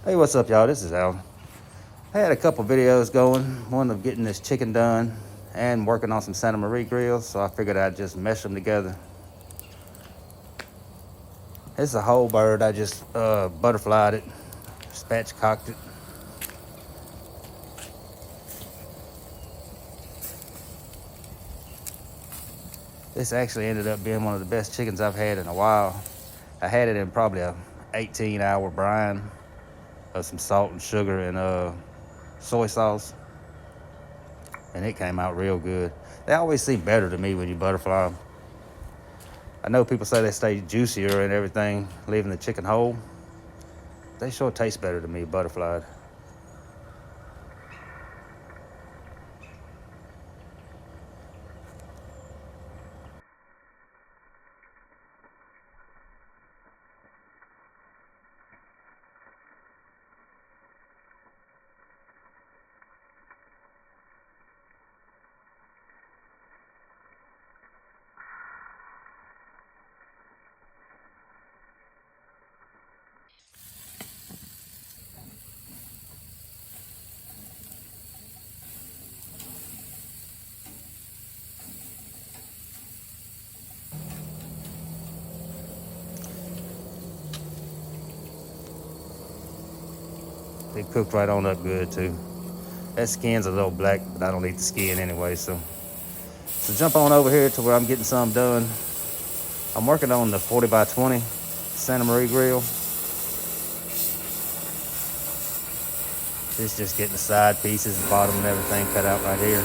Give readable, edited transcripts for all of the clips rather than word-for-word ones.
Hey, what's up, y'all? This is Al. I had a couple videos going, one of getting this chicken done and working on some Santa Maria grills, so I figured I'd just mesh them together. It's a whole bird. I just butterflied it, spatchcocked it. This actually ended up being one of the best chickens I've had in a while. I had it in probably a 18-hour brine of some salt and sugar and soy sauce, and it came out real good. They always seem better to me when you butterfly them. I know people say they stay juicier and everything, leaving the chicken whole. They sure taste better to me, butterflied. They cooked right on up good too. That skin's a little black, but I don't eat the skin anyway, so jump on over here to where I'm getting some done. I'm working on the 40 by 20 Santa Maria grill. It's just getting the side pieces, the bottom and everything cut out right here.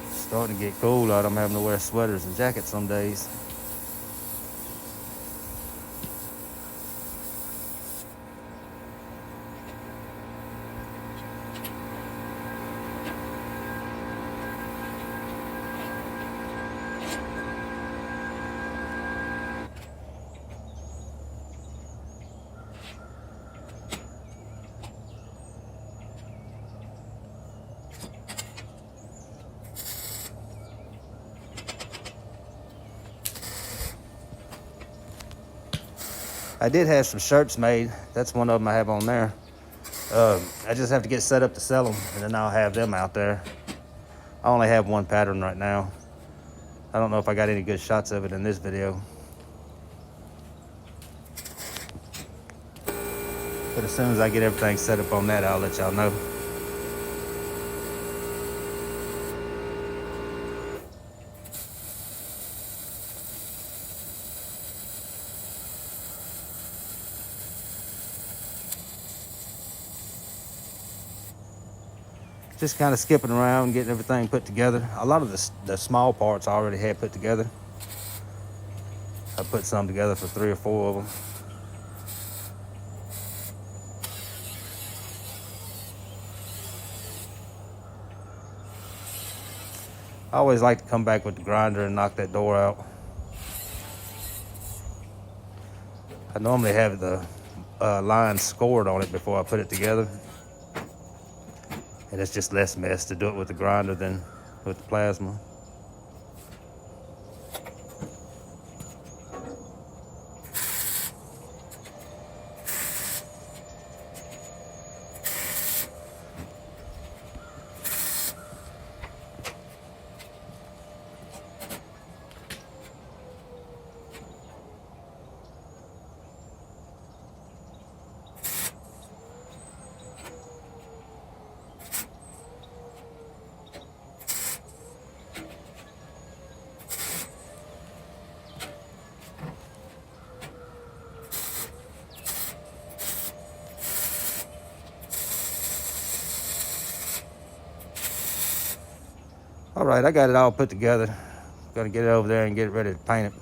It's starting to get cold out. I'm having to wear sweaters and jackets some days. I did have some shirts made. That's one of them I have on there. I just have to get set up to sell them, and then I'll have them out there. I only have one pattern right now. I don't know if I got any good shots of it in this video. But as soon as I get everything set up on that, I'll let y'all know. Just kind of skipping around, getting everything put together. A lot of the small parts I already had put together. I put some together for 3 or 4 of them. I always like to come back with the grinder and knock that door out. I normally have the line scored on it before I put it together. And it's just less mess to do it with the grinder than with the plasma. All right, I got it all put together. Gonna get it over there and get it ready to paint it.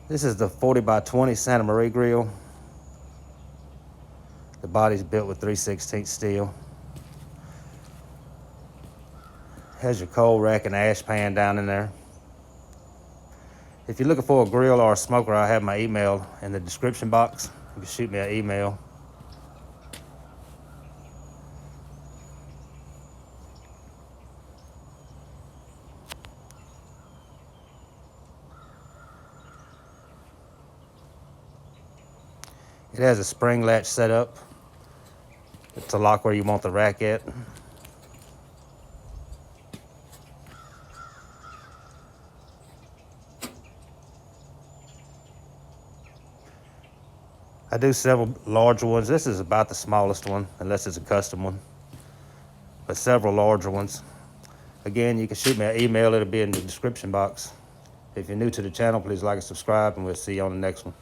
This is the 40 by 20 Santa Maria grill. The body's built with 3/16 steel. Has your coal rack and ash pan down in there. If you're looking for a grill or a smoker, I have my email in the description box. You can shoot me an email. It has a spring latch set up to lock where you want the rack at. I do several larger ones. This is about the smallest one, unless it's a custom one, but several larger ones. Again, you can shoot me an email. It'll be in the description box. If you're new to the channel, please like and subscribe, and we'll see you on the next one.